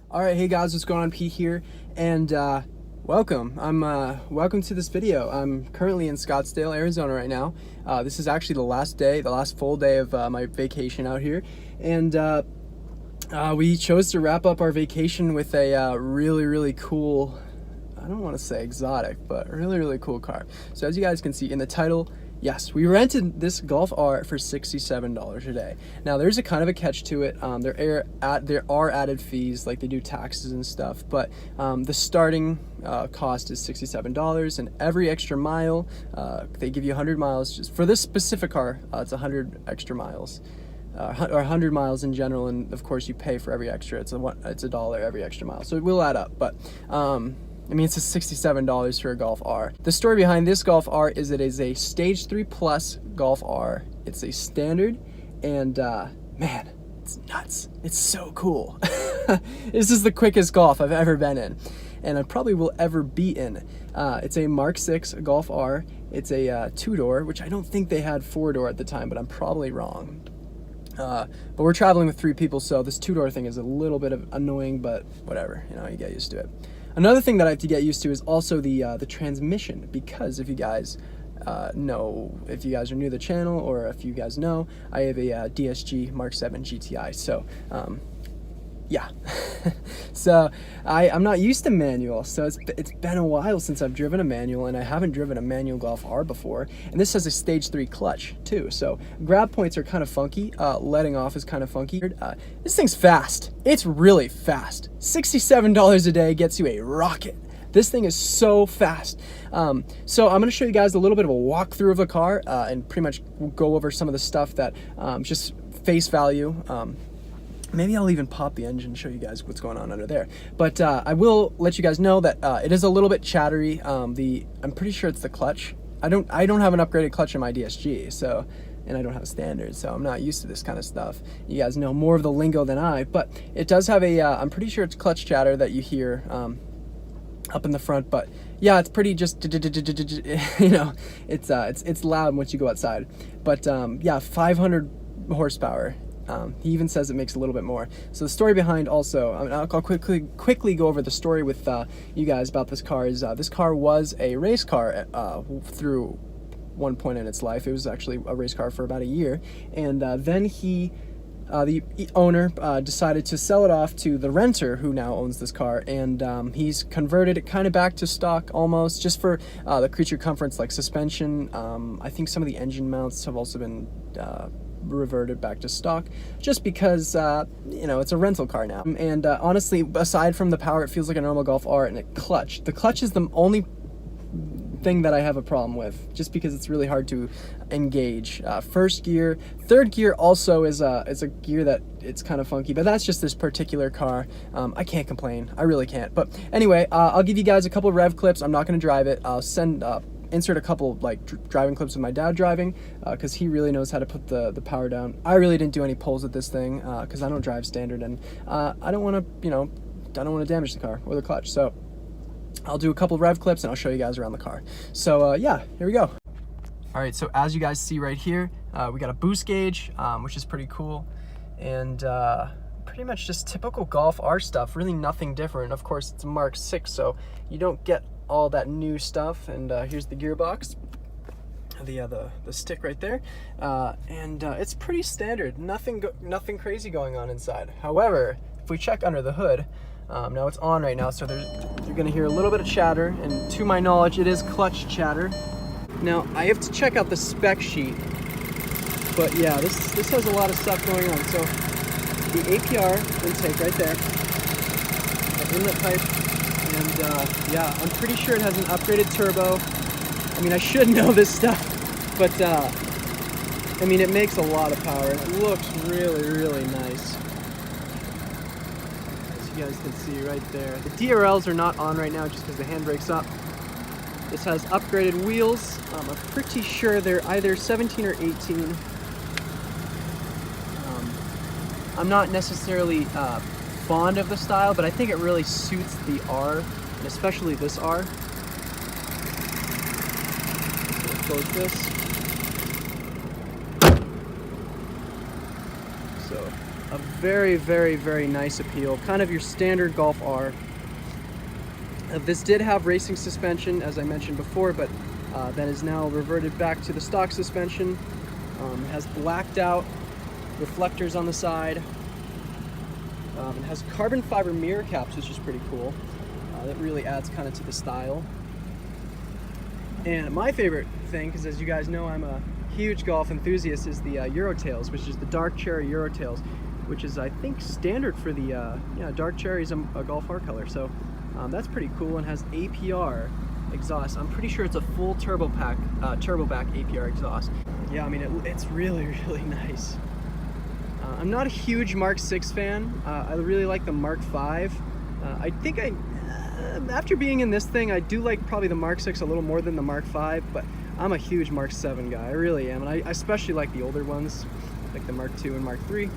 All right, hey guys, what's going on? Pete here, and welcome. Welcome to this video. I'm currently in Scottsdale, Arizona right now. This is actually the last full day of my vacation out here, and we chose to wrap up our vacation with a really cool, I don't want to say exotic, but really cool car. So as you guys can see in the title, yes, we rented this Golf R for $67 a day. Now there's a kind of a catch to it. There are added fees, like they do taxes and stuff, but the starting cost is $67, and every extra mile, they give you 100 miles. Just for this specific car, it's 100 extra miles. Or 100 miles in general, and of course you pay for every extra. It's $1 every extra mile, so it will add up. But I mean, it's a $67 for a Golf R. The story behind this Golf R is it is a Stage 3 Plus Golf R. It's a standard, and man, it's nuts. It's so cool. This is the quickest Golf I've ever been in, and I probably will ever be in. It's a Mk6 Golf R. It's a two-door, which I don't think they had four-door at the time, but I'm probably wrong. But we're traveling with 3 people, so this two-door thing is a little bit annoying, but whatever, you know, you get used to it. Another thing that I have to get used to is also the transmission, because if you guys know, if you guys are new to the channel, or if you guys know, I have a DSG Mark 7 GTI, so yeah. So I'm not used to manual, so it's been a while since I've driven a manual, and I haven't driven a manual Golf R before, and this has a Stage 3 clutch too, so grab points are kind of funky, letting off is kind of funky. This thing's fast. It's really fast. $67 a day gets you a rocket. This thing is so fast. So I'm going to show you guys a little bit of a walkthrough of the car, and pretty much go over some of the stuff that just face value. Maybe I'll even pop the engine and show you guys what's going on under there. But I will let you guys know that it is a little bit chattery. I'm pretty sure it's the clutch. I don't have an upgraded clutch in my DSG, so, and I don't have a standard, so I'm not used to this kind of stuff. You guys know more of the lingo than I, but it does have a, I'm pretty sure it's clutch chatter that you hear up in the front. But yeah, it's pretty just, you know, it's loud once you go outside. But yeah, 500 horsepower. He even says it makes a little bit more. So the story behind also, I'll quickly go over the story with you guys about this car. Is this car was a race car through one point in its life. It was actually a race car for about a year, and then the owner decided to sell it off to the renter who now owns this car, and he's converted it kind of back to stock almost, just for the creature comforts like suspension. I think some of the engine mounts have also been reverted back to stock, just because you know, it's a rental car now. And honestly, aside from the power, it feels like a normal Golf R. And the clutch is the only thing that I have a problem with, just because it's really hard to engage. First gear, third gear also is a gear that it's kind of funky, but that's just this particular car. I can't complain, I really can't. But anyway, I'll give you guys a couple of rev clips. I'm not going to drive it. I'll insert a couple like driving clips of my dad driving, because he really knows how to put the power down. I really didn't do any pulls with this thing, because I don't drive standard, and I don't want to, you know, I don't want to damage the car or the clutch. So I'll do a couple of rev clips and I'll show you guys around the car. So yeah, here we go. All right, so as you guys see right here, we got a boost gauge, which is pretty cool, and pretty much just typical Golf R stuff, really nothing different. Of course, it's a Mark 6, so you don't get all that new stuff. And here's the gearbox, the stick right there, and it's pretty standard. Nothing crazy going on inside. However, if we check under the hood, now it's on right now, so you're gonna hear a little bit of chatter, and to my knowledge, it is clutch chatter. Now I have to check out the spec sheet, but yeah, this has a lot of stuff going on. So the APR intake right there, the inlet pipe. And yeah, I'm pretty sure it has an upgraded turbo. I mean, I should know this stuff, but I mean, it makes a lot of power. It looks really nice, as you guys can see right there. The DRLs are not on right now just because the handbrake's up. This has upgraded wheels. I'm pretty sure they're either 17 or 18. I'm not necessarily fond of the style, but I think it really suits the R, and especially this R. So it goes this. So a very, very, very nice appeal. Kind of your standard Golf R. This did have racing suspension, as I mentioned before, but that is now reverted back to the stock suspension. It has blacked out reflectors on the side. It has carbon fiber mirror caps, which is pretty cool. That really adds kind of to the style. And my favorite thing, because as you guys know, I'm a huge golf enthusiast, is the Eurotails, which is the dark cherry Eurotails, which is, I think, standard for the dark cherry is a Golf R color. So that's pretty cool, and has APR exhaust. I'm pretty sure it's a full turboback APR exhaust. Yeah, I mean, it's really, really nice. I'm not a huge Mk6 fan. I really like the Mk5. I think after being in this thing, I do like probably the Mk6 a little more than the Mk5, but I'm a huge Mk7 guy. I really am, and I especially like the older ones, like the Mk2 and Mk3.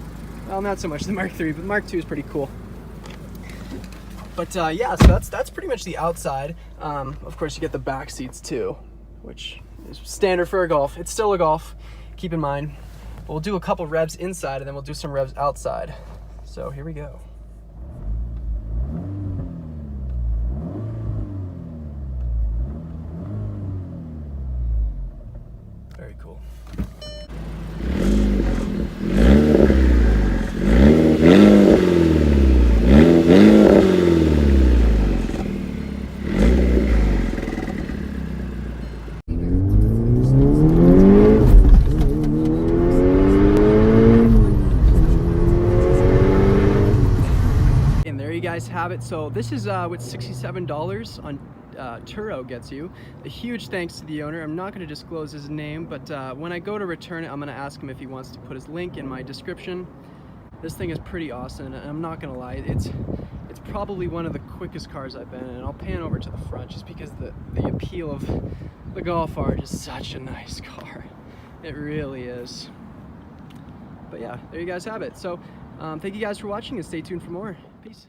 Well, not so much the Mk3, but Mk2 is pretty cool. But yeah, so that's pretty much the outside. Of course, you get the back seats too, which is standard for a Golf. It's still a Golf, keep in mind. We'll do a couple revs inside, and then we'll do some revs outside. So here we go. Very cool. Have it. So this is what $67 on Turo gets you. A huge thanks to the owner. I'm not going to disclose his name, but when I go to return it, I'm going to ask him if he wants to put his link in my description. This thing is pretty awesome, and I'm not going to lie, it's probably one of the quickest cars I've been in. And I'll pan over to the front just because the appeal of the Golf R is such a nice car. It really is. But yeah, there you guys have it. So thank you guys for watching, and stay tuned for more. Peace.